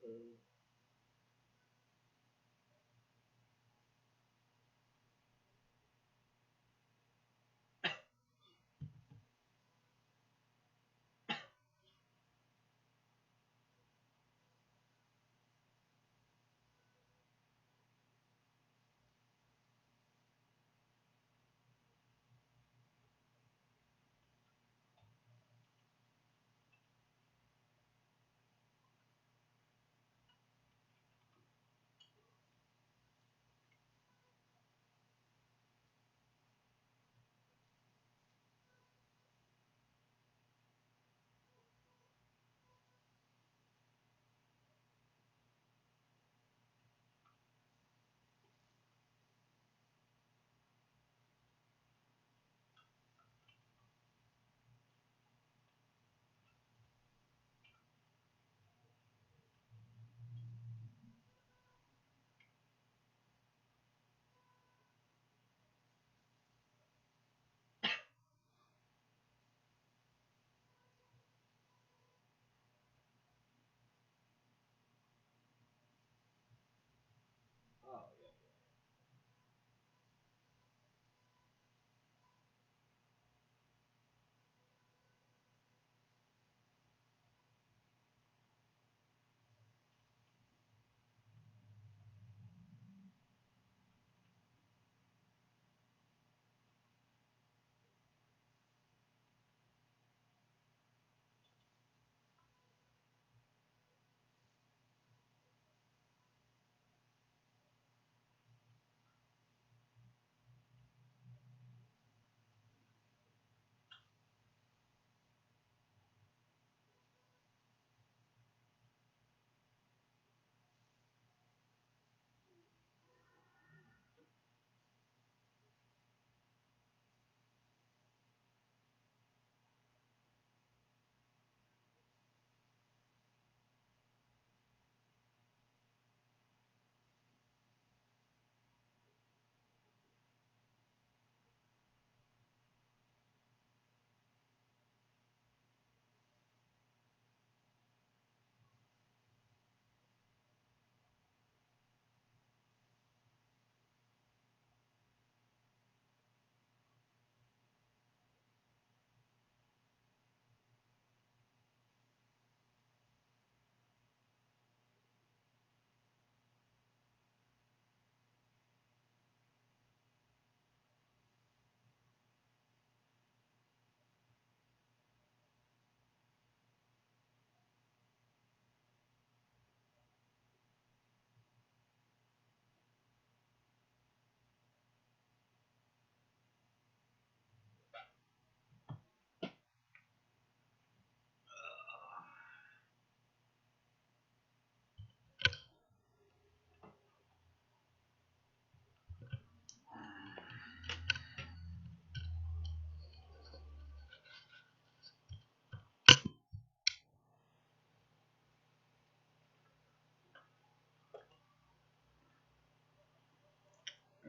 Oh,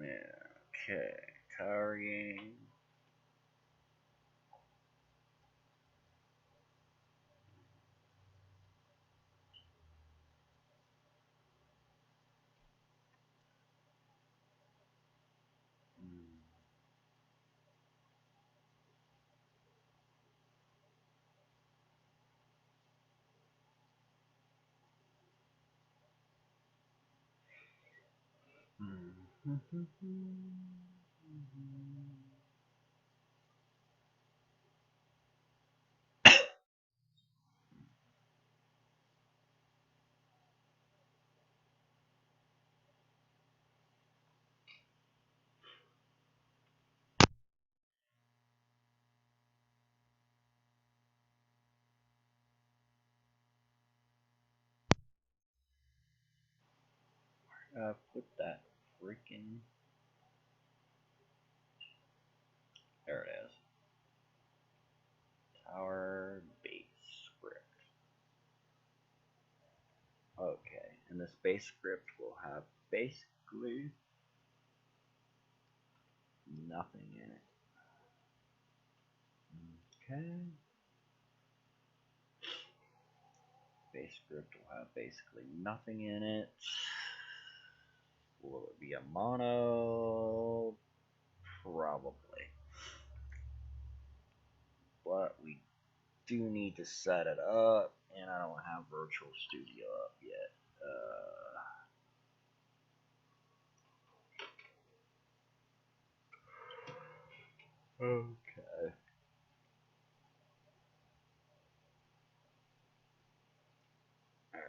yeah. Okay. Carrying. Put that freaking. There it is. Tower base script. Okay, and this base script will have basically nothing in it. Okay. base script will have basically nothing in it. Will it be a mono? Probably. But we do need to set it up, and I don't have Virtual Studio up yet. Okay. Alright.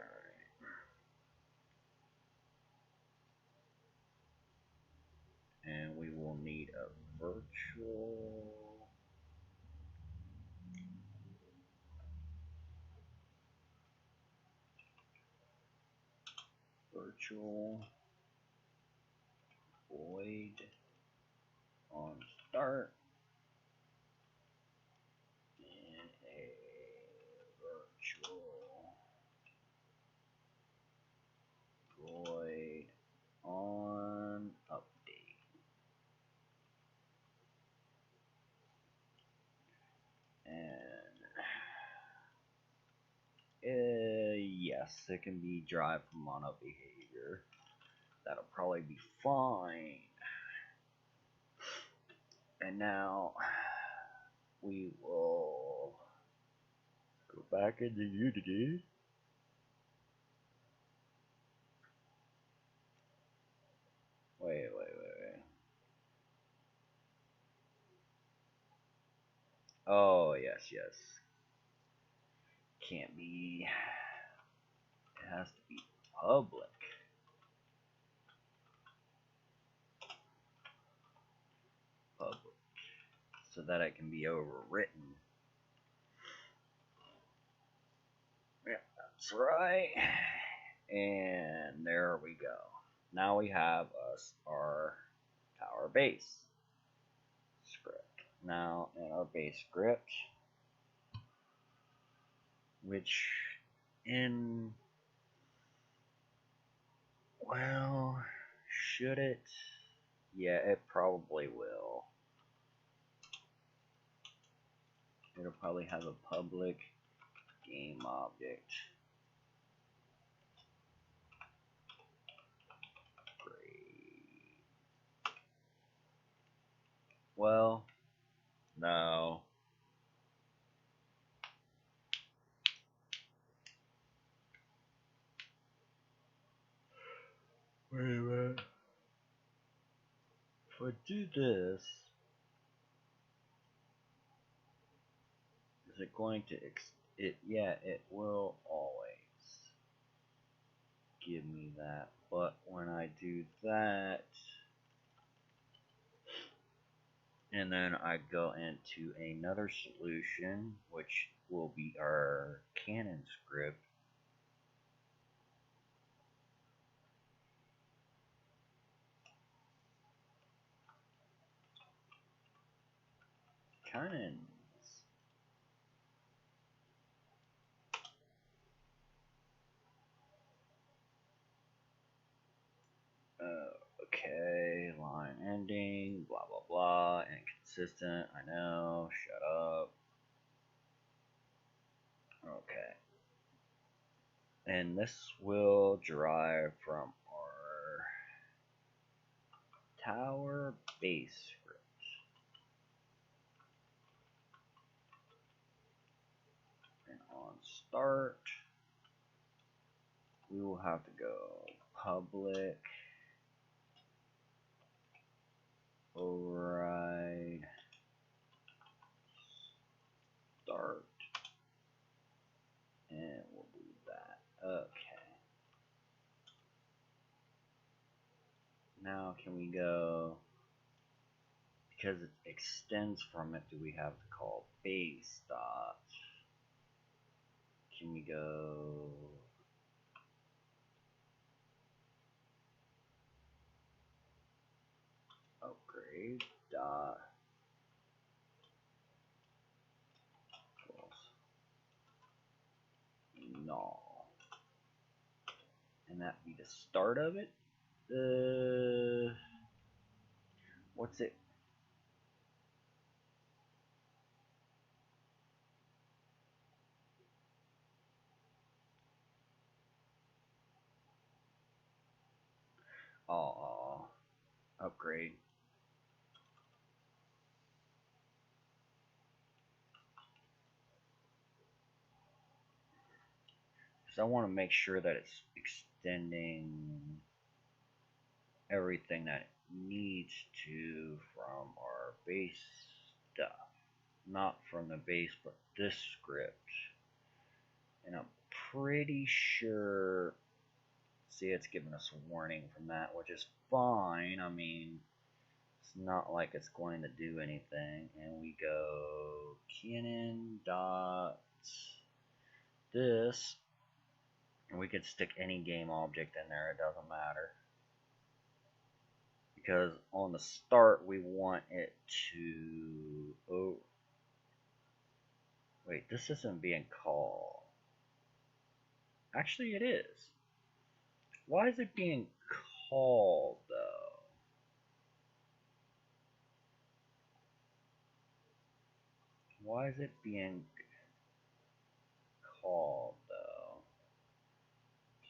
And we will need a virtual void on start and a virtual void on update. And yes, it can be derived from mono behavior. That'll probably be fine. And now we will go back into Unity. Wait. Oh, yes. Can't be. It has to be public. So that it can be overwritten. Yeah, that's right. And there we go. Now we have our tower base script. Now in our base script, which well, should it? Yeah, it probably will. It'll probably have a public game object. Great. Well, no. Wait a minute. If I do this, is it going to yeah, it will always give me that. But when I do that, and then I go into another solution, which will be our canon script. Cannons. Okay, line ending, blah blah blah, inconsistent, I know, shut up. Okay. And this will derive from our tower base script. And on start, we will have to go public override start, and we'll do that. Okay. Now can we go, because it extends from it, do we have to call base dot? Can we go upgrade dot null, and that be the start of it? What's it? I'll upgrade. So I want to make sure that it's extending everything that it needs to from our base stuff. Not from the base, but this script. And I'm pretty sure, see, it's giving us a warning from that, which is fine. I mean, it's not like it's going to do anything. And we go canon dot this, and we could stick any game object in there, it doesn't matter. Because on the start we want it to, oh, wait, this isn't being called. Actually it is. Why is it being called though? Why is it being called though?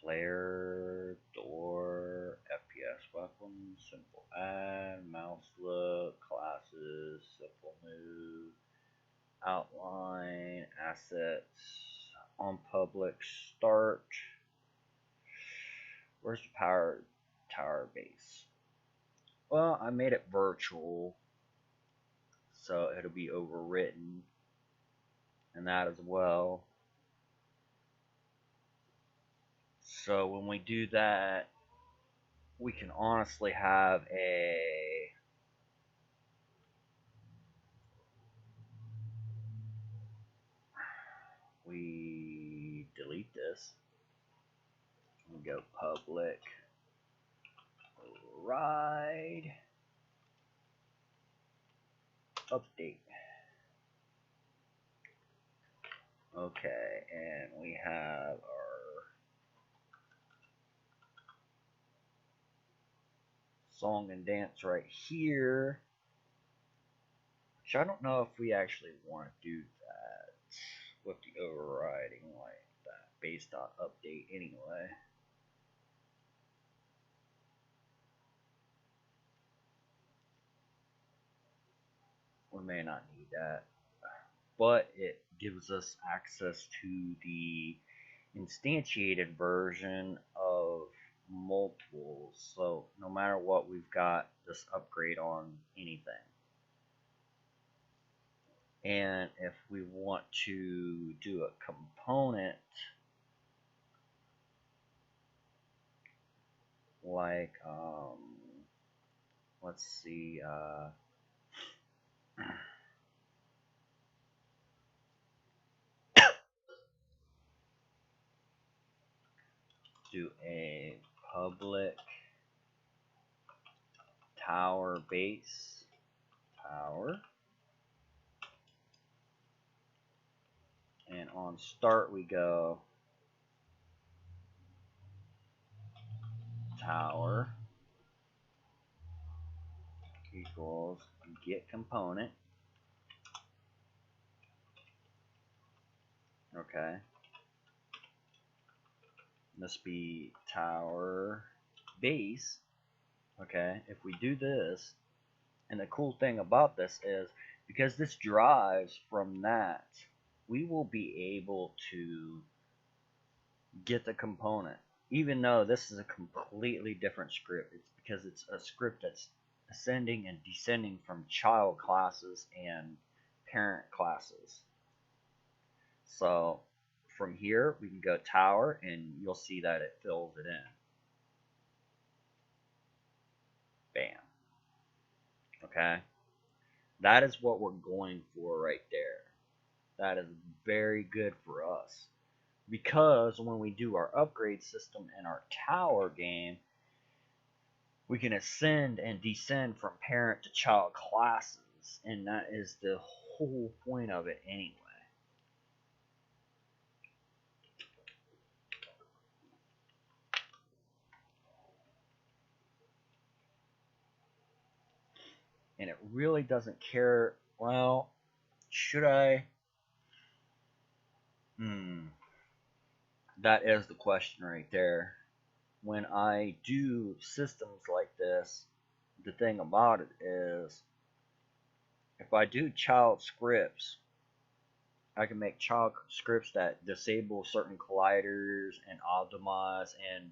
Player, door, FPS weapons, simple add, mouse look, classes, simple move, outline, assets, on public start. Where's the power tower base? Well, I made it virtual, so it'll be overwritten, and that as well. So when we do that, we can honestly have we delete this. We go public ride update. Okay, and we have our song and dance right here, which I don't know if we actually want to do that with the overriding like that based on update anyway. We may not need that, but it gives us access to the instantiated version of multiples, so no matter what, we've got this upgrade on anything. And if we want to do a component like let's see, do a public tower base tower, and on start we go tower equals get component. Okay, this be tower base. Okay, if we do this, and the cool thing about this is because this drives from that, we will be able to get the component, even though this is a completely different script. It's because it's a script that's ascending and descending from child classes and parent classes. So from here we can go tower, and you'll see that it fills it in. Bam. Okay, that is what we're going for right there. That is very good for us, because when we do our upgrade system in our tower game, we can ascend and descend from parent to child classes, and that is the whole point of it anyway. And it really doesn't care, well, should I? That is the question right there. when I do systems like this, the thing about it is if I do child scripts, I can make child scripts that disable certain colliders and optimize and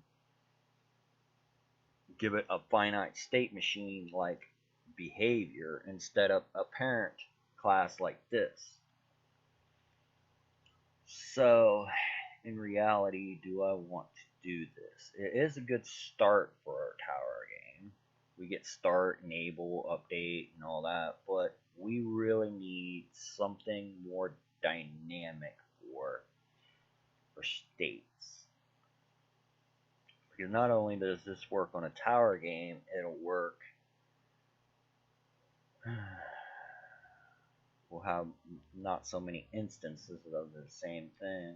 give it a finite state machine like behavior instead of a parent class like this. So, in reality, do I want to do this? It is a good start for our tower game. We get start, enable, update, and all that, but we really need something more dynamic for states. Because not only does this work on a tower game, it'll work. We'll have not so many instances of the same thing.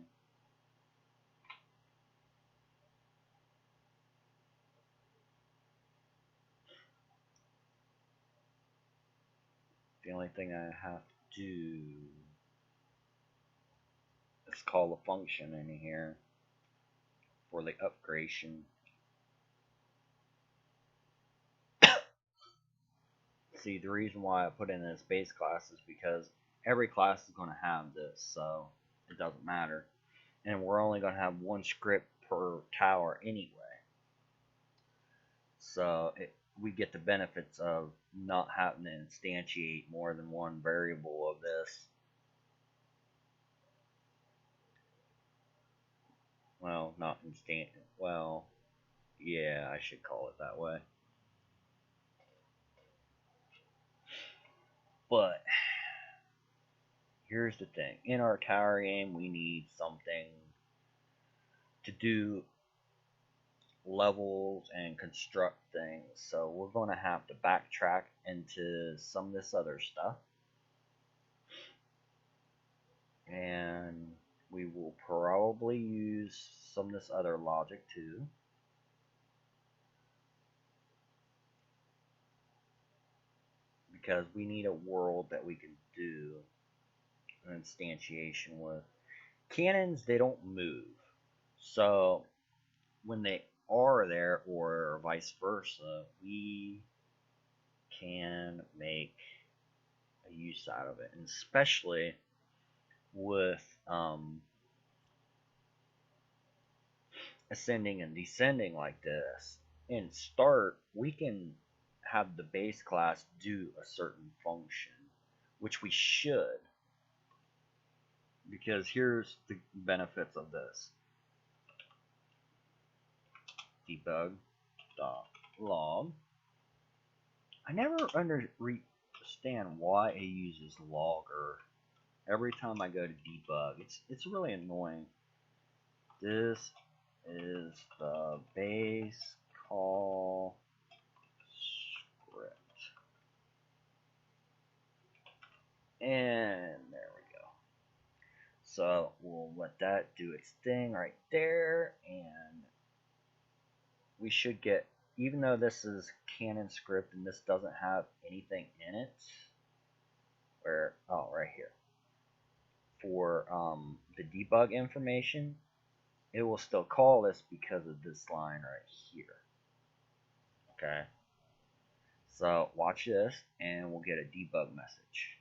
The only thing I have to do is call a function in here for the upgradation. See, the reason why I put in this base class is because every class is going to have this, so it doesn't matter. And we're only going to have one script per tower anyway. So we get the benefits of not having to instantiate more than one variable of this. Well, not instant. Well, yeah, I should call it that way. But here's the thing. In our tower game, we need something to do levels and construct things. So we're going to have to backtrack into some of this other stuff. And we will probably use some of this other logic too. Because we need a world that we can do an instantiation with. Cannons, they don't move. So when they are there, or vice versa, we can make a use out of it. And especially with ascending and descending like this. In start, we can have the base class do a certain function, which we should, because here's the benefits of this. Debug.log. I never understand why it uses logger every time I go to debug. It's really annoying. This is the base call script. And there we go. So we'll let that do its thing right there, and we should get, even though this is Canon script and this doesn't have anything in it, where, oh, right here, for the debug information, it will still call this because of this line right here. Okay, so watch this and we'll get a debug message.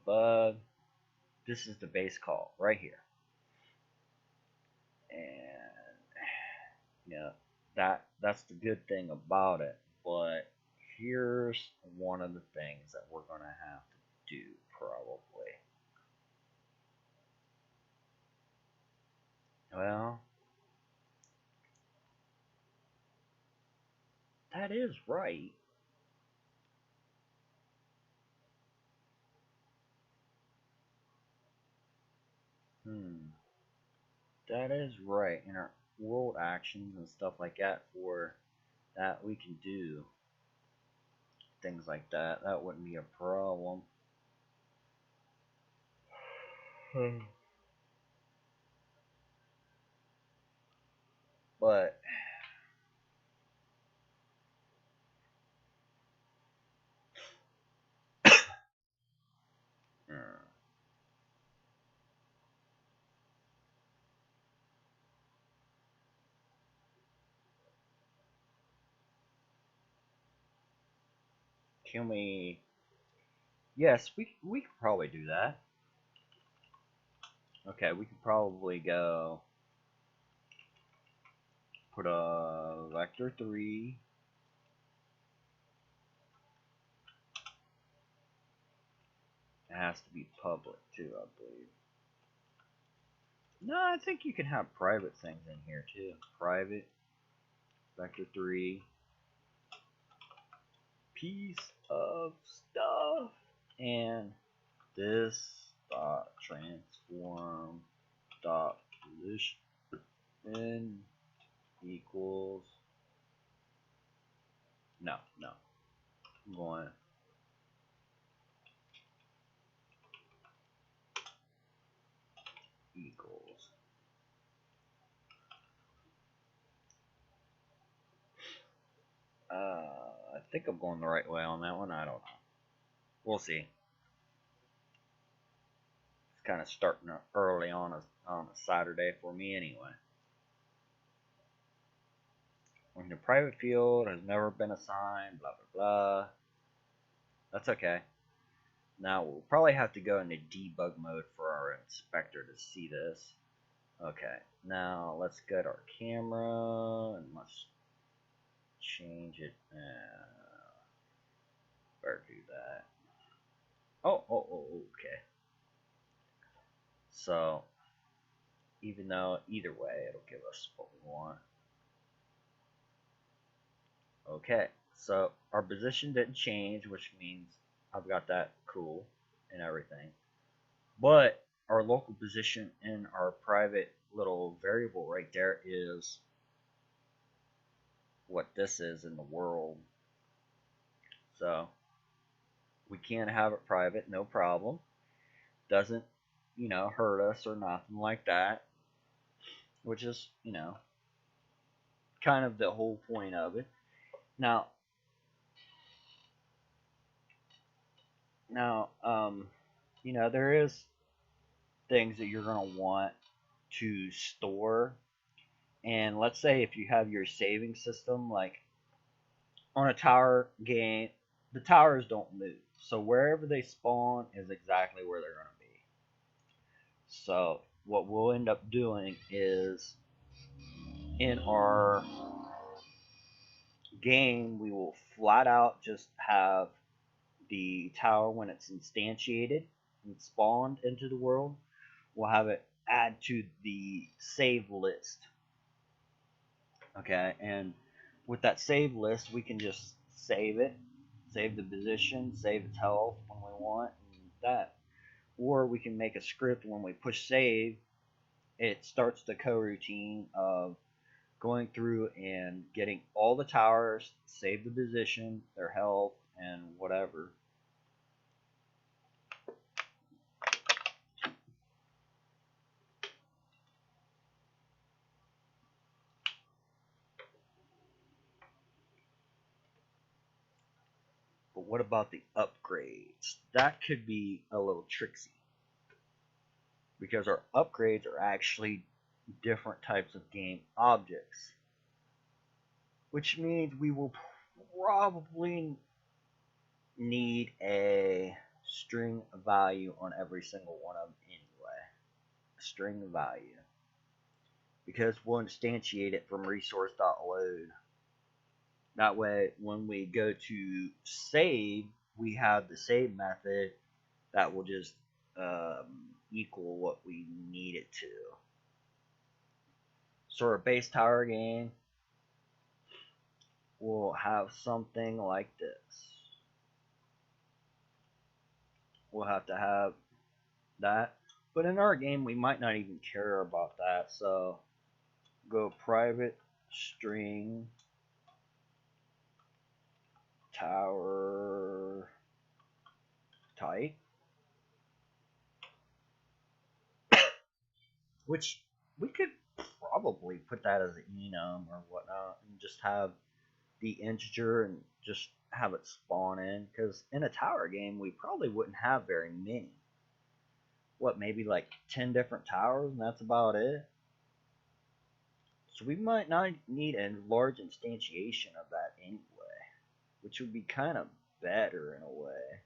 Debug, this is the base call right here. And yeah, that's the good thing about it. But here's one of the things that we're gonna have to do probably. Well, that is right. That is right. In our world actions and stuff like that, for that we can do things like that. That wouldn't be a problem. But Can we? Yes, we could probably do that. Okay, we could probably go put a vector 3. It has to be public too, I believe. No, I think you can have private things in here too. Private vector 3 piece of stuff, and this dot transform dot position equals no. I'm going equals. I think I'm going the right way on that one. I don't know. We'll see. It's kind of starting early on a Saturday for me anyway. When the private field has never been assigned, blah blah blah. That's okay. Now we'll probably have to go into debug mode for our inspector to see this. Okay, now let's get our camera and let's change it. Better do that. Oh, okay. So, even though either way it'll give us what we want. Okay, so our position didn't change, which means I've got that cool and everything. But our local position in our private little variable right there is what this is in the world. So we can have it private, no problem. Doesn't, hurt us or nothing like that. Which is, kind of the whole point of it. Now, there is things that you're going to want to store. And let's say if you have your saving system, like on a tower game, the towers don't move. So wherever they spawn is exactly where they're going to be. So what we'll end up doing is in our game, we will flat out just have the tower when it's instantiated and spawned into the world. We'll have it add to the save list. Okay, and with that save list, we can just save it, save the position, save its health when we want, and that. Or we can make a script when we push save, it starts the coroutine of going through and getting all the towers, save the position, their health, and whatever. But what about the upgrades? That could be a little tricksy. Because our upgrades are actually different types of game objects. Which means we will probably need a string value on every single one of them anyway. A string value. Because we'll instantiate it from resource.load. That way, when we go to save, we have the save method that will just equal what we need it to. So our base tower game will have something like this. We'll have to have that. But in our game, we might not even care about that. So go private string tower type, which we could probably put that as an enum or whatnot and just have the integer and just have it spawn in, because in a tower game we probably wouldn't have very many. What, maybe like 10 different towers, and that's about it. So we might not need a large instantiation of that anyway, which would be kind of better in a way.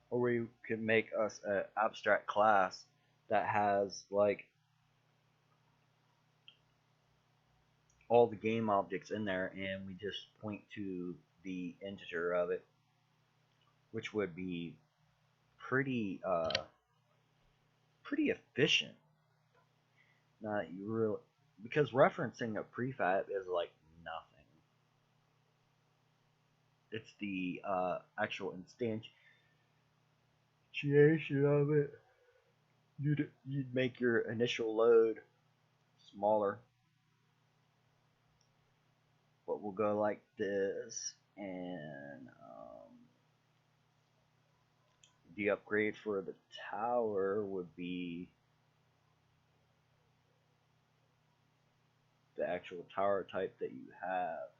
Or we could make us an abstract class that has like all the game objects in there, and we just point to the integer of it, which would be pretty pretty efficient. Not you really, because referencing a prefab is like nothing. It's the actual instantiation of it. You'd make your initial load smaller, but we'll go like this, and the upgrade for the tower would be the actual tower type that you have.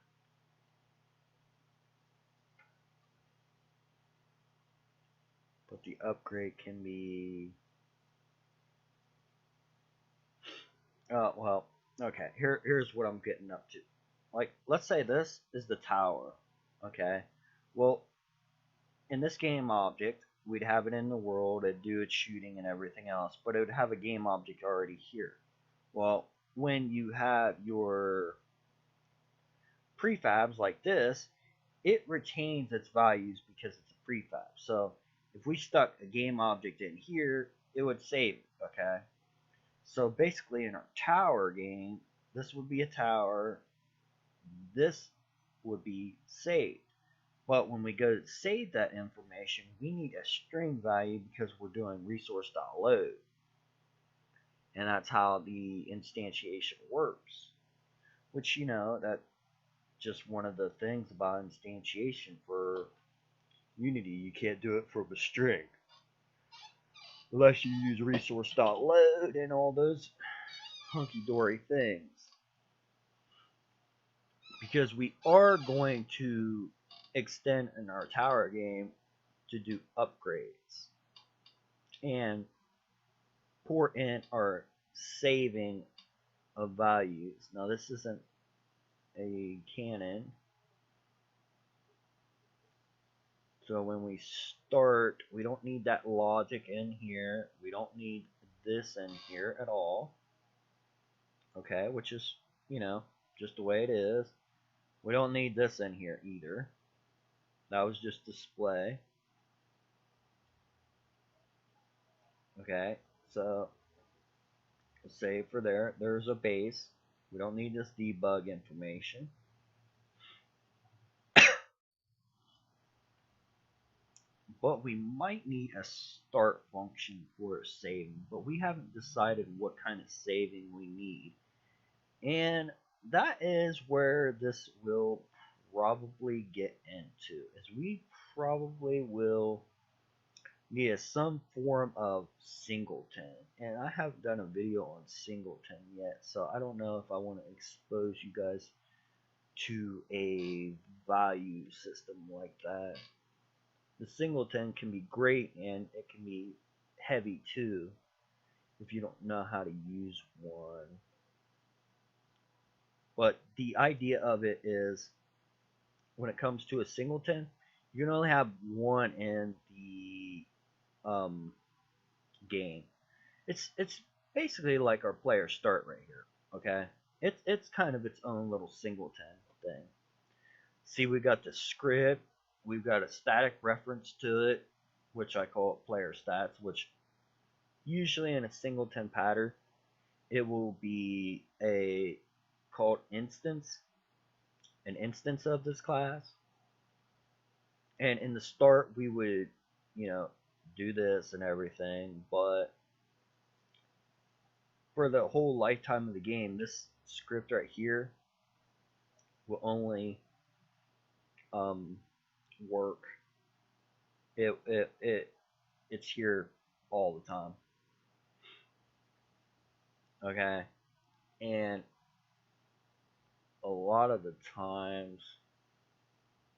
But the upgrade can be well, okay. Here's what I'm getting up to. Like, let's say this is the tower. Okay. Well, in this game object, we'd have it in the world, it'd do its shooting and everything else, but it would have a game object already here. Well, when you have your prefabs like this, it retains its values because it's a prefab. So if we stuck a game object in here, it would save it, okay? So basically in our tower game, this would be a tower, this would be saved. But when we go to save that information, we need a string value because we're doing resource.load. And that's how the instantiation works. Which, you know, that's just one of the things about instantiation for Unity. You can't do it from a string unless you use resource.load and all those hunky-dory things. Because we are going to extend in our tower game to do upgrades and pour in our saving of values. Now this isn't a cannon, so when we start, we don't need that logic in here, we don't need this in here at all, okay, which is, you know, just the way it is. We don't need this in here either. That was just display. Okay, so save for there. There's a base. We don't need this debug information. But we might need a start function for saving, but we haven't decided what kind of saving we need. And that is where this will probably get into, as we probably will need some form of singleton. And I haven't done a video on singleton yet, so I don't know if I want to expose you guys to a value system like that. The singleton can be great, and it can be heavy too if you don't know how to use one. But the idea of it is, when it comes to a singleton, you can only have one in the game. It's basically like our player start right here. Okay, it's kind of its own little singleton thing. See, we got the script, we've got a static reference to it, which I call it player stats, which usually in a singleton pattern, it will be a called instance, an instance of this class. And in the start, we would, you know, do this and everything, but for the whole lifetime of the game, this script right here will only work. It's here all the time. Okay, and a lot of the times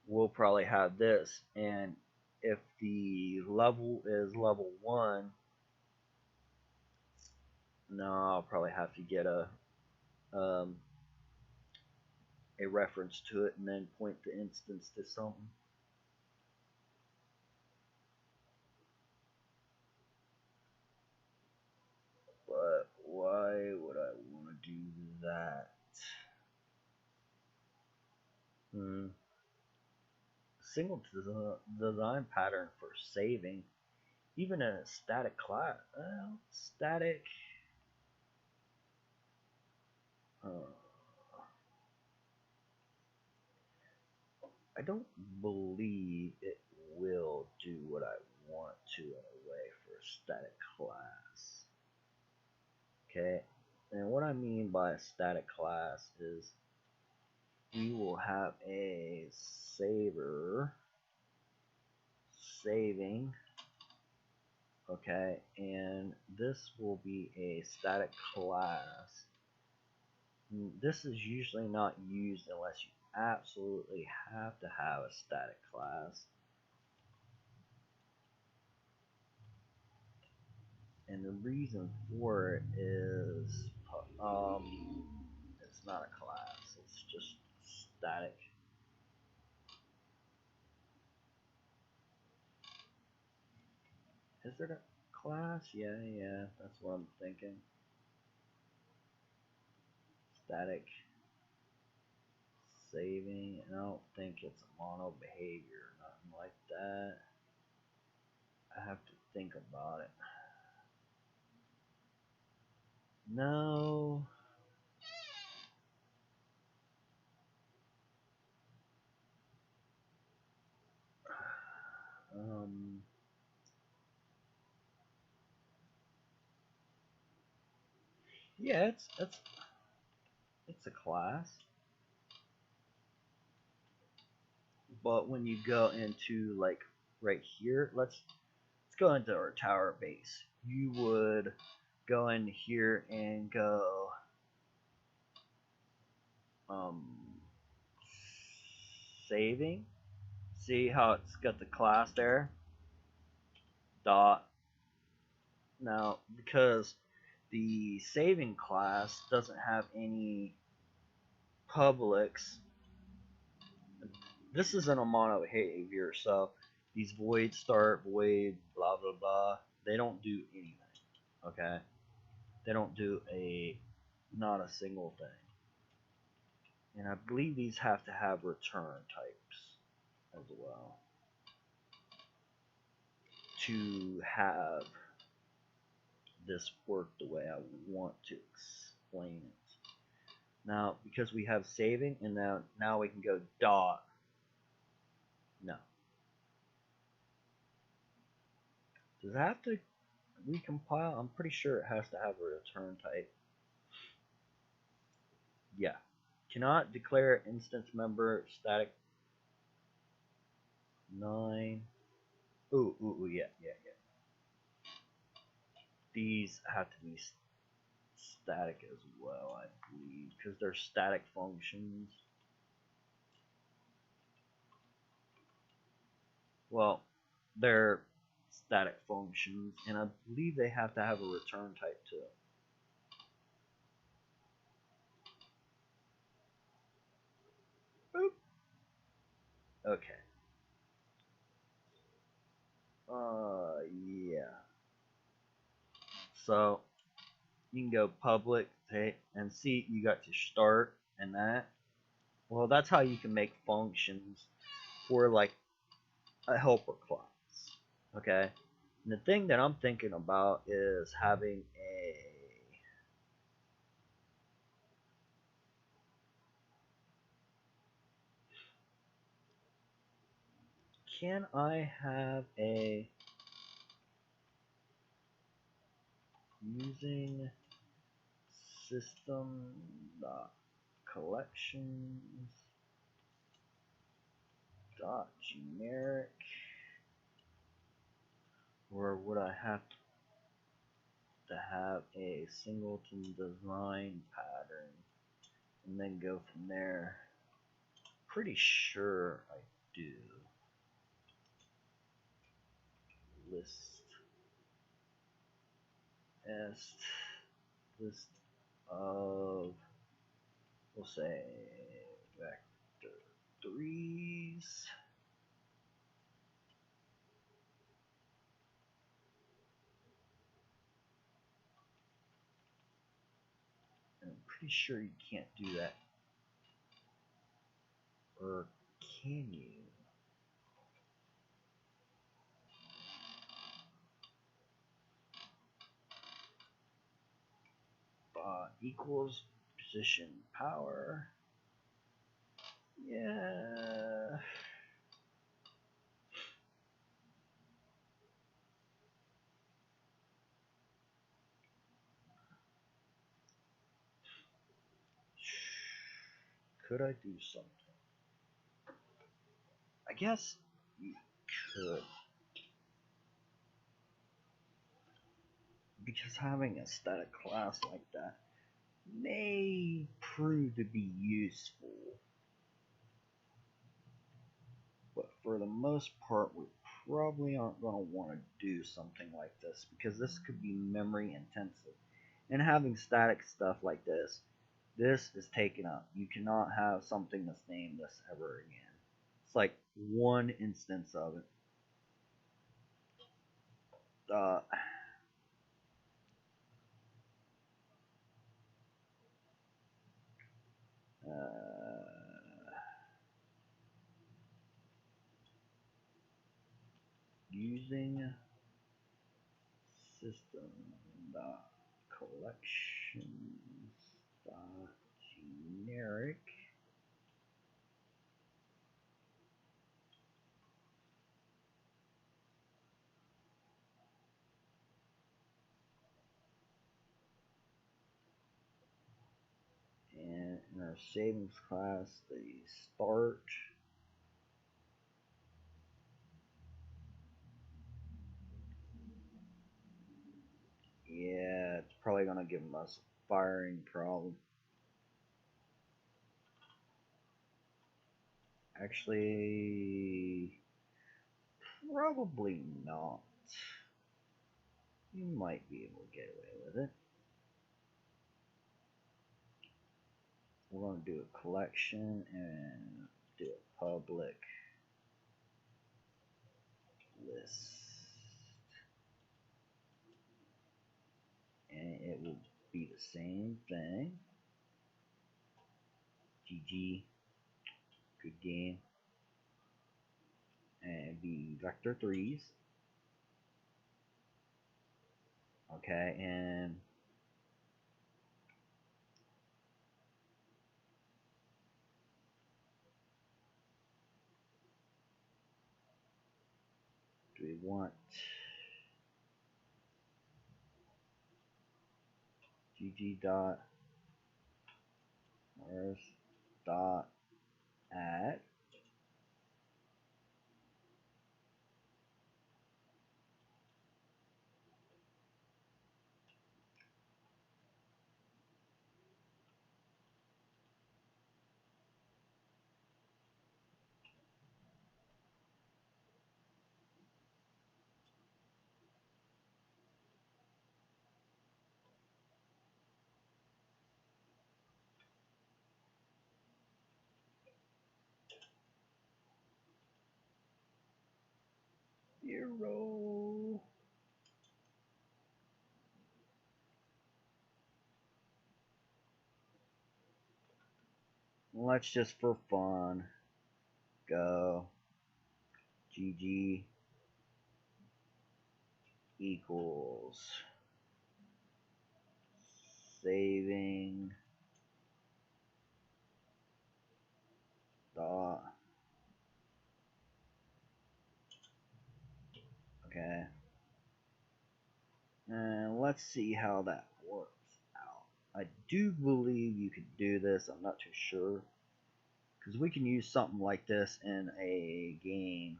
we'll probably have this, and if the level is level 1, no, I'll probably have to get a a reference to it and then point the instance to something. But why would I want to do that? Hmm. Single design pattern for saving, even in a static class. Static. Uh, I don't believe it will do what I want to in a way for a static class. Okay, and what I mean by a static class is we will have a saver saving, okay, and this will be a static class. This is usually not used unless you absolutely have to have a static class. And the reason for it is it's not a class, it's just static. Is it a class? Yeah, that's what I'm thinking. Static saving, and I don't think it's a mono behavior, nothing like that. I have to think about it. No. Um, yeah, it's a class, but when you go into like right here, let's go into our tower base. You would go in here and go um, saving. See how it's got the class there? Dot. Now, because the saving class doesn't have any publics, this isn't a mono behavior, so these void start, void, blah, blah, blah, they don't do anything, okay? They don't do not a single thing. And I believe these have to have return types as well to have this work the way I want to explain it. Now, because we have saving, and now we can go dot. No. Does it have to recompile? I'm pretty sure it has to have a return type. Yeah. Cannot declare instance member static 9. Ooh, yeah. These have to be static as well, I believe, because they're static functions. Well, they're static functions, and I believe they have to have a return type too. Boop. Okay. Yeah. So you can go public, and see you got to start and that. Well, that's how you can make functions for like a helper class. Okay. And the thing that I'm thinking about is having a can I have a using system dot collections dot generic, or would I have to have a singleton design pattern and then go from there? Pretty sure I do. List list of, we'll say, Vector 3s. And I'm pretty sure you can't do that. Or can you? Equals position power. Yeah. Could I do something? I guess you could. Because having a static class like that may prove to be useful. But for the most part, we probably aren't going to want to do something like this because this could be memory intensive. And having static stuff like this is taken up. You cannot have something that's named this ever again. It's like one instance of it. Using system dot collections dot generic and in our savings class the start yeah it's probably gonna give us a firing problem. Actually probably not. You might be able to get away with it. We're going to do a collection and do a public list. And it will be the same thing. GG, good game. And be vector 3s. Okay, and do we want GG dot Mars dot add zero. Let's just for fun go GG equals saving dot okay, and let's see how that works out. I do believe you could do this. I'm not too sure because we can use something like this in a game,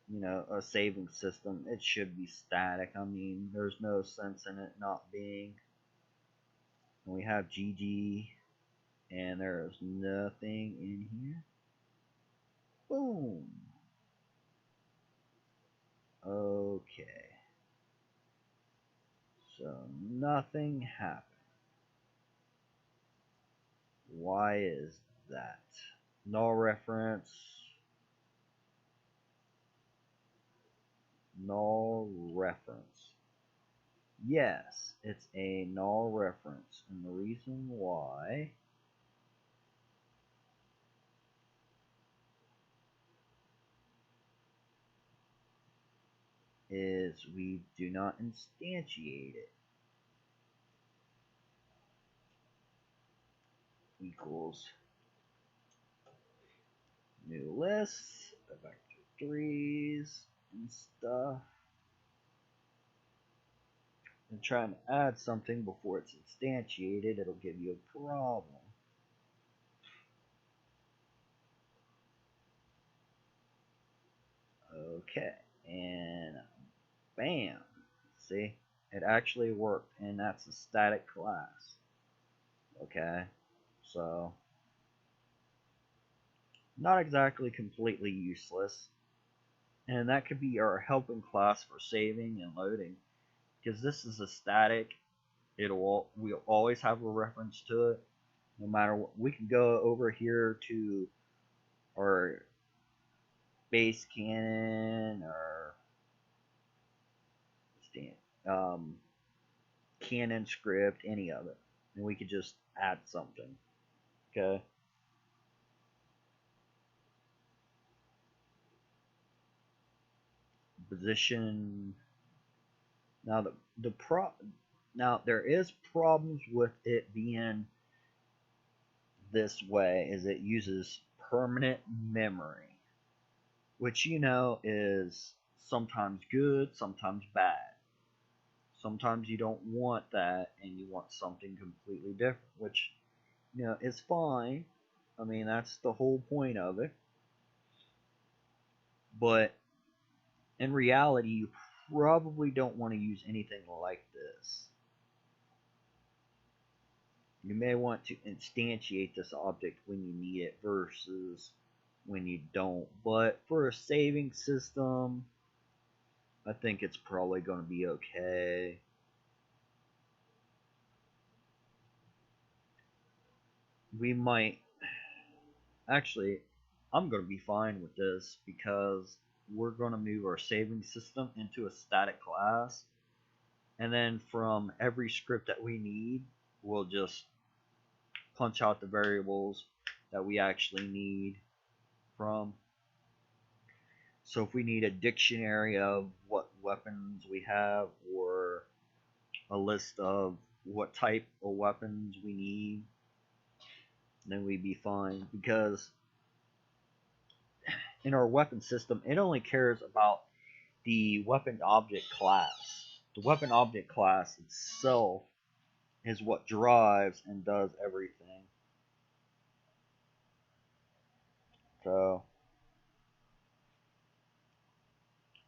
you know, a saving system. It should be static. I mean, there's no sense in it not being. And we have GG and there is nothing in here. Boom. Okay. So nothing happened. Why is that? Null reference. Null reference. Yes, it's a null reference. And the reason why is we do not instantiate it. Equals new list, the vector 3s and stuff. And trying to add something before it's instantiated, it'll give you a problem. Okay, and bam. See, it actually worked, and that's a static class. Okay, so not exactly completely useless, and that could be our helping class for saving and loading, because this is a static. We'll always have a reference to it, no matter what. We can go over here to our base canon or canon script, any of it, and we could just add something. Okay. Position. Now now there is problems with it being this way, is it uses permanent memory, which is sometimes good, sometimes bad. Sometimes you don't want that and you want something completely different, which is fine. I mean, that's the whole point of it. But in reality, you probably don't want to use anything like this. You may want to instantiate this object when you need it versus when you don't. But for a saving system, I think it's probably going to be okay. We might actually, I'm going to be fine with this because we're going to move our saving system into a static class, and then from every script that we need, we'll just punch out the variables that we actually need from. So if we need a dictionary of what weapons we have, or a list of what type of weapons we need, then we'd be fine, because in our weapon system, it only cares about the weapon object class. The weapon object class itself is what drives and does everything. So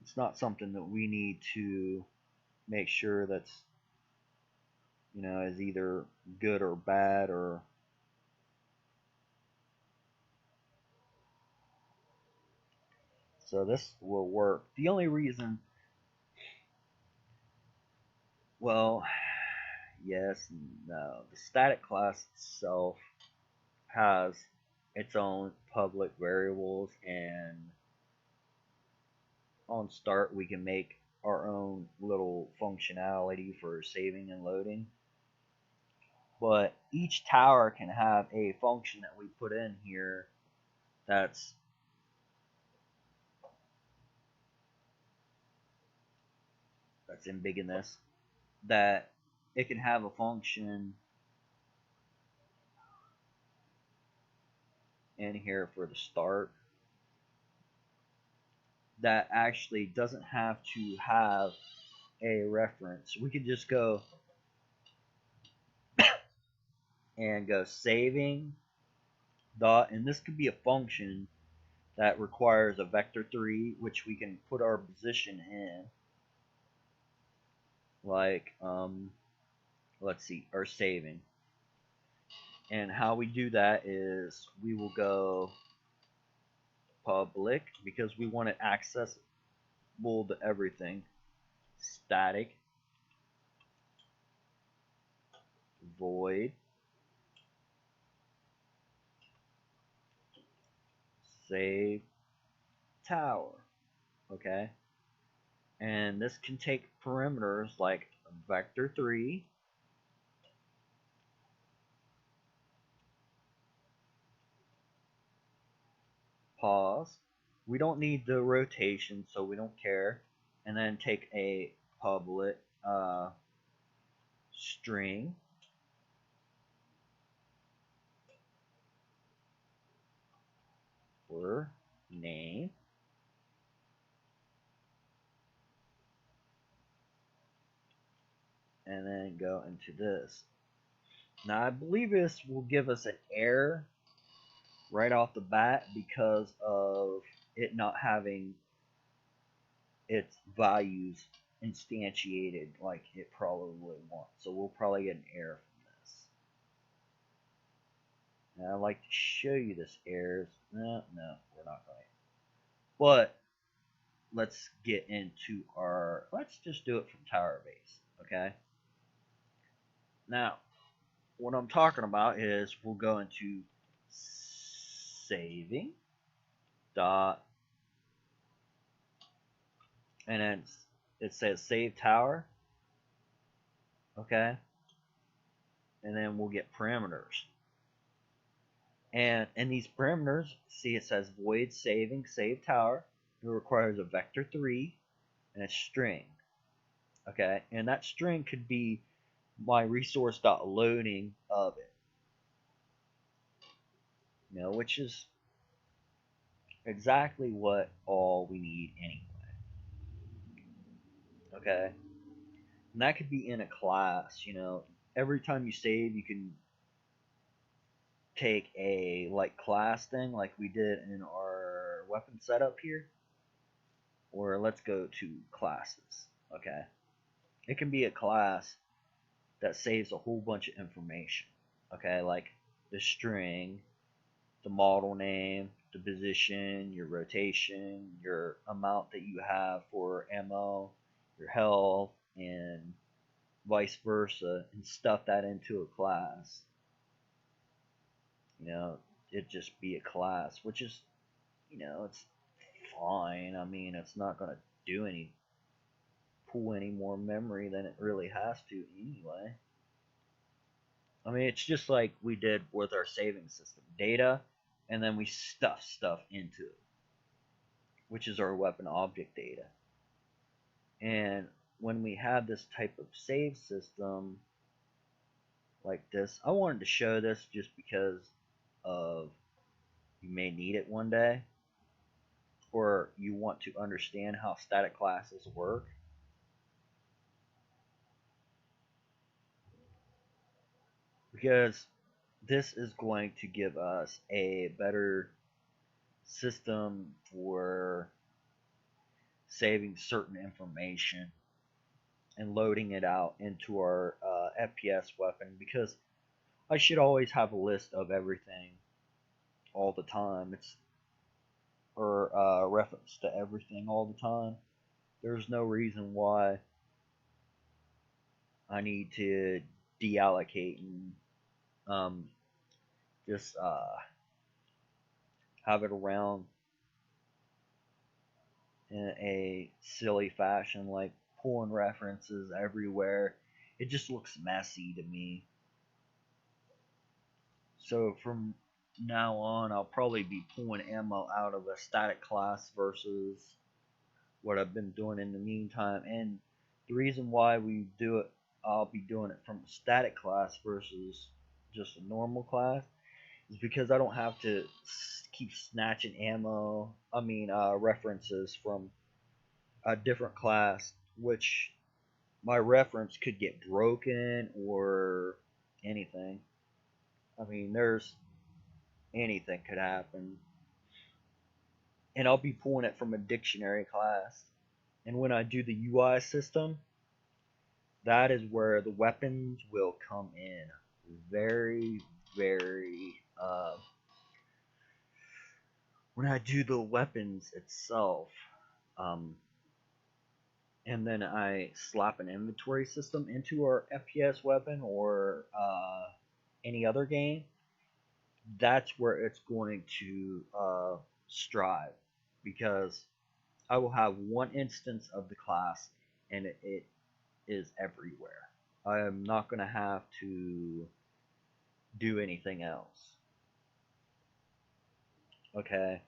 it's not something that we need to make sure that's is either good or bad, or so this will work. The only reason, well, yes and no. The static class itself has its own public variables, and on start we can make our own little functionality for saving and loading. But each tower can have a function that we put in here that's in big in this, that it can have a function in here for the start that actually doesn't have to have a reference. We could just go and go saving dot, and this could be a function that requires a vector 3, which we can put our position in, like let's see, our saving. And how we do that is we will go public, because we want it accessible to everything, static void save tower, okay? And this can take parameters like vector 3, pause. We don't need the rotation, so we don't care. And then take a public string for name. And then go into this. Now I believe this will give us an error right off the bat because of it not having its values instantiated like it probably wants. So we'll probably get an error from this. And I'd like to show you this error. No, we're not going to. But let's get into our, let's just do it from tower base, okay? Now, what I'm talking about is we'll go into saving dot, and then it says save tower, okay? And then we'll get parameters. And in these parameters, see it says void saving save tower. It requires a vector 3 and a string, okay? And that string could be my resource.loading of it, you know, which is exactly what all we need anyway, okay? And that could be in a class, you know. Every time you save, you can take a like class thing like we did in our weapon setup here, or let's go to classes, okay? It can be a class that saves a whole bunch of information, okay, like the string, the model name, the position, your rotation, your amount that you have for ammo, your health, and vice versa, and stuff that into a class. You know, it just be a class, which is, you know, it's fine. I mean, it's not going to do pull any more memory than it really has to anyway. I mean, it's just like we did with our saving system. Data, and then we stuff stuff into it, which is our weapon object data. And when we have this type of save system like this, I wanted to show this just because of you may need it one day, or you want to understand how static classes work. Because this is going to give us a better system for saving certain information and loading it out into our FPS weapon, because I should always have a list of everything all the time. It's or reference to everything all the time. There's no reason why I need to deallocate and just have it around in a silly fashion, like pulling references everywhere. It just looks messy to me. So from now on, I'll probably be pulling ammo out of a static class versus what I've been doing in the meantime. And the reason why we do it, I'll be doing it from a static class versus just a normal class, is because I don't have to keep snatching references from a different class, which my reference could get broken or anything. I mean, there's anything could happen. And I'll be pulling it from a dictionary class. And when I do the UI system, that is where the weapons will come in very, very, when I do the weapons itself, and then I slap an inventory system into our FPS weapon or any other game, that's where it's going to strive, because I will have one instance of the class and it is everywhere. I am not going to have to do anything else. Okay.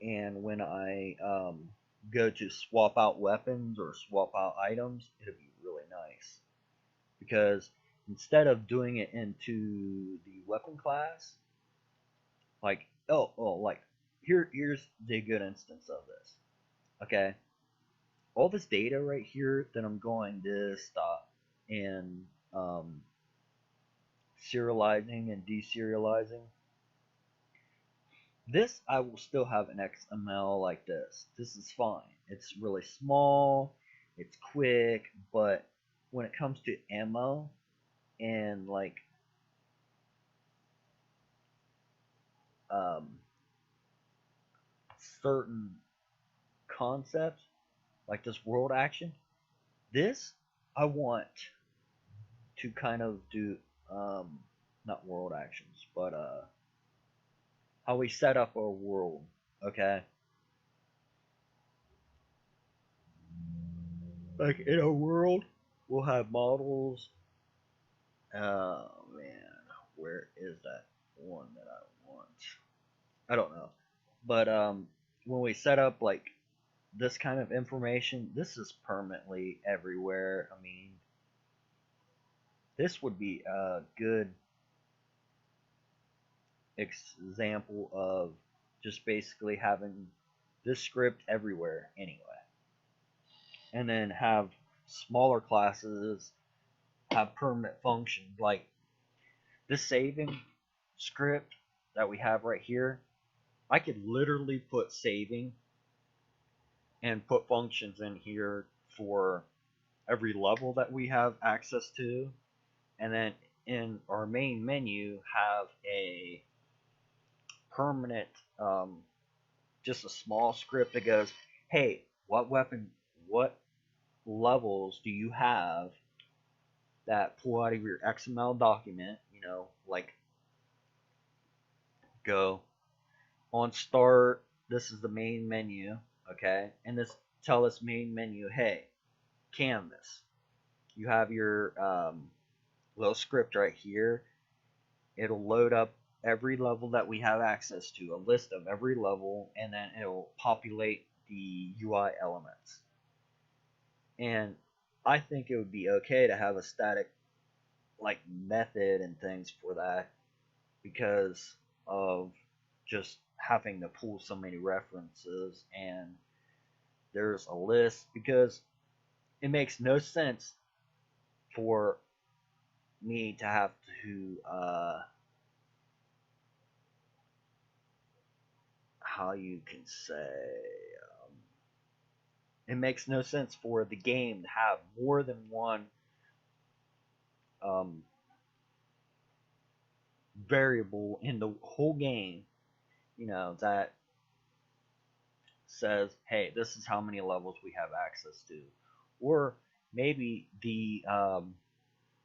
And when I go to swap out weapons or swap out items, it'll be really nice. Because instead of doing it into the weapon class, like, like, here's the good instance of this. Okay. All this data right here that I'm going to stop and serializing and deserializing. This I will still have an XML like this. This is fine. It's really small, it's quick, but when it comes to ammo and like um, certain concepts, like this world action, this I want to kind of do not world actions, but how we set up our world. Okay, like in a world, we'll have models. Oh man, where is that one that I want? I don't know, but when we set up like this kind of information, this is permanently everywhere. I mean, this would be a good example of just basically having this script everywhere anyway. And then have smaller classes have permanent functions. Like this saving script that we have right here, I could literally put saving and put functions in here for every level that we have access to. And then in our main menu have a permanent, just a small script that goes, hey, what weapon, what levels do you have that pull out of your XML document, like go on start, this is the main menu, okay? And this tell this main menu, hey, canvas, you have your little script right here. It'll load up every level that we have access to, a list of every level, and then it'll populate the UI elements. And I think it would be okay to have a static like method and things for that because of just having to pull so many references and there's a list, because it makes no sense for me to have to how you can say it makes no sense for the game to have more than one um, variable in the whole game, that says, hey, this is how many levels we have access to. Or maybe the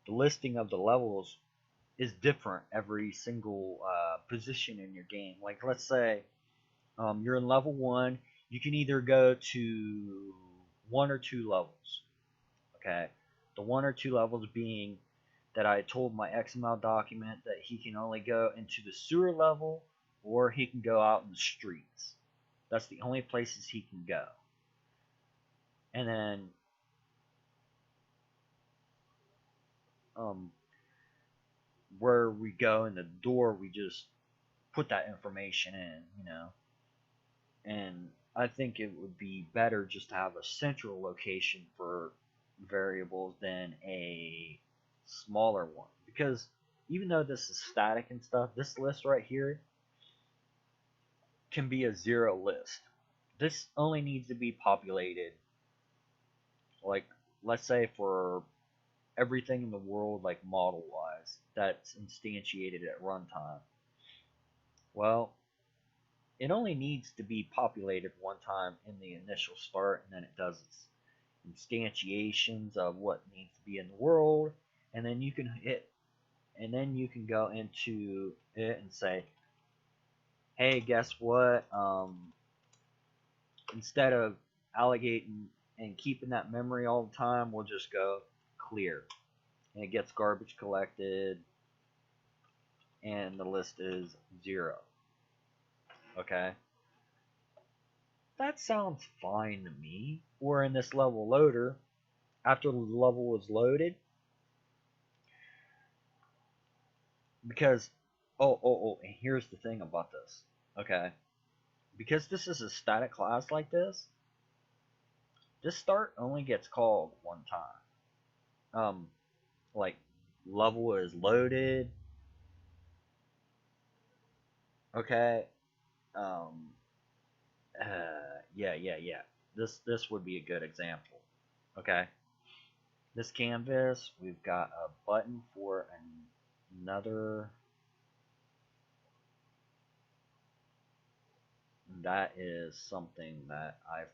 listing of the levels is different every single position in your game. Like, let's say you're in level 1, you can either go to 1 or 2 levels. Okay, the 1 or 2 levels being that I told my XML document that he can only go into the sewer level or he can go out in the streets. That's the only places he can go. And then where we go in the door, we just put that information in. And I think it would be better just to have a central location for variables than a smaller one. Because even though this is static and stuff, this list right here can be a 0 list. This only needs to be populated, like, let's say for everything in the world, like model wise, that's instantiated at runtime. Well, it only needs to be populated one time in the initial start, and then it does its instantiations of what needs to be in the world, and then you can go into it and say, hey, guess what? Instead of allocating and keeping that memory all the time, we'll just go clear. And it gets garbage collected, and the list is 0. Okay? That sounds fine to me. Or in this level loader, after the level was loaded, because, and here's the thing about this. Okay? Because this is a static class like this start only gets called one time. Like, level is loaded. Okay. Um, yeah. This would be a good example. Okay. This canvas, we've got a button for another. That is something that I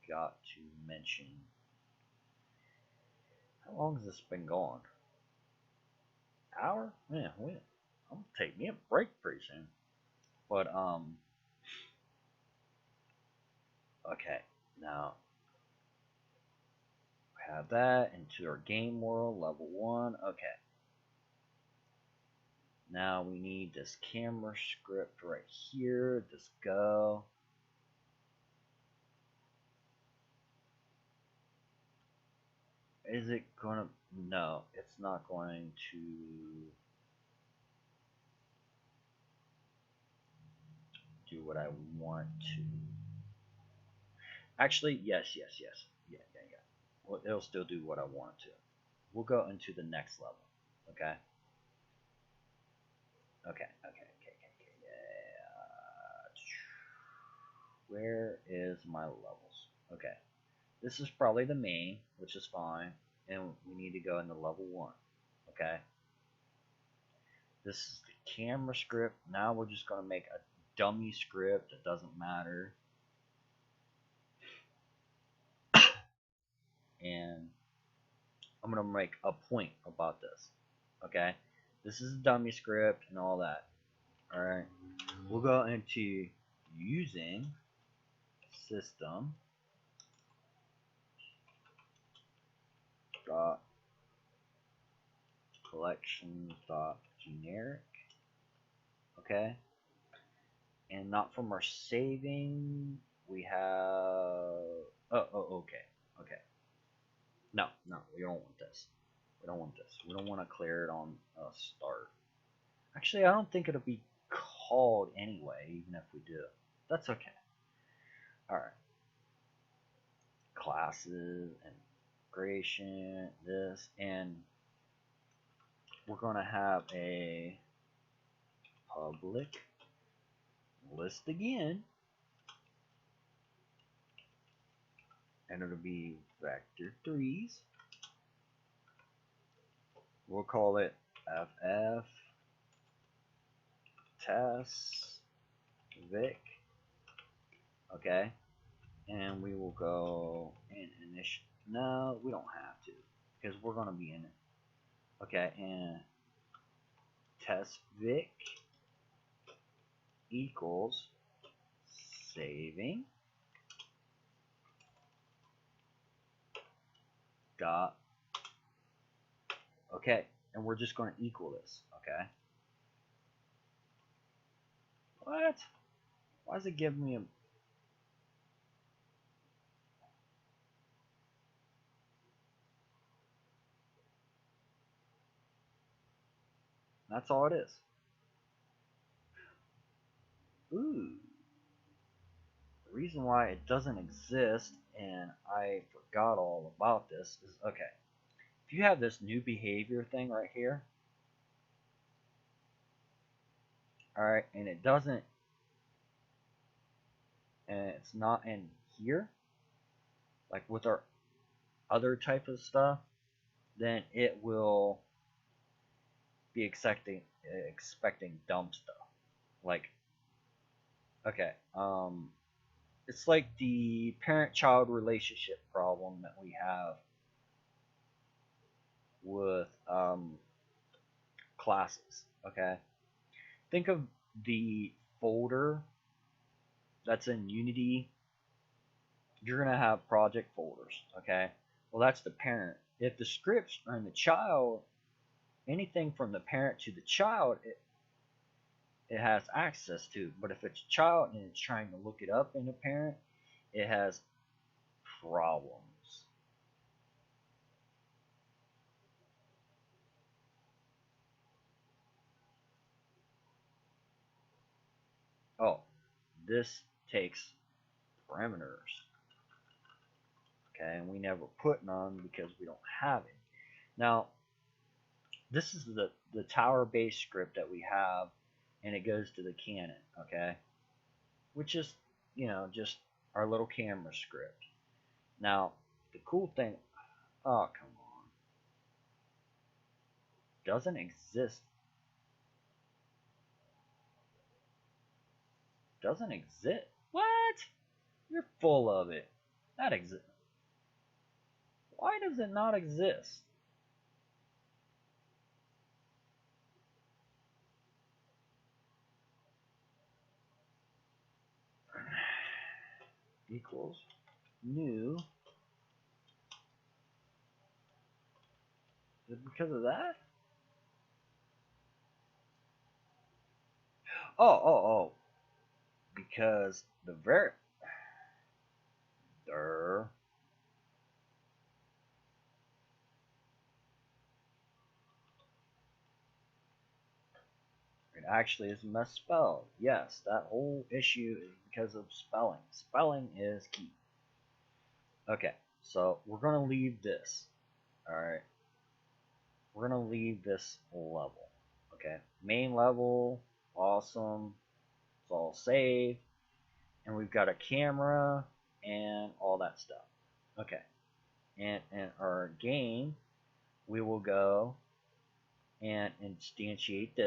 forgot to mention. How long has this been going? Hour? Yeah, I'm gonna take me a break pretty soon. But okay. Now we have that into our game world, level 1. Okay. Now we need this camera script right here. Just go. Is it gonna? No, it's not going to do what I want to. Actually, yes. Yeah. Well, it'll still do what I want it to. We'll go into the next level. Okay. Okay. Yeah. Where is my levels? Okay. This is probably the main, which is fine, and we need to go into level 1. Okay. This is the camera script. Now we're just going to make a dummy script that doesn't matter. And I'm going to make a point about this. Okay. This is a dummy script and all that. Alright. We'll go into using system dot collection dot generic. Okay. And not from our saving. We have. Okay. No, we don't want this. We don't want this. We don't want to clear it on start. Actually, I don't think it'll be called anyway, even if we do. That's okay. Alright. Classes and creation, this, and we're going to have a public list again. And it'll be vector 3s. We'll call it FF test vic. Okay. And we will go in initial. No, we don't have to because we're going to be in it. Okay. And test vic equals saving dot. Okay. And we're just going to equal this. Okay. What? Why does it give me a... That's all it is. Ooh. The reason why it doesn't exist, and I forgot all about this, is, okay, if you have this new behavior thing right here, alright, and it doesn't, and it's not in here, like with our other type of stuff, then it will be expecting dumb stuff. Like, okay, it's like the parent-child relationship problem that we have with classes. Okay, think of the folder that's in Unity, you're going to have project folders, okay? Well, that's the parent. If the scripts are in the child, anything from the parent to the child, it has access to. But if it's a child and it's trying to look it up in a parent, it has problems. Oh, this takes parameters. Okay, and we never put none because we don't have it. Now, this is the tower base script that we have, and it goes to the cannon, okay? Which is, just our little camera script. Now, the cool thing, oh, come on, doesn't exist. Doesn't exist. What? You're full of it. That exists. Why does it not exist? Equals new. Is it because of that? Oh. Because the there. It actually is misspelled. Yes, that whole issue is because of spelling. Spelling is key. Okay, so we're going to leave this. Alright. We're going to leave this level. Okay, main level. Awesome. It's all saved. And we've got a camera and all that stuff. Okay. And in our game, we will go and instantiate this.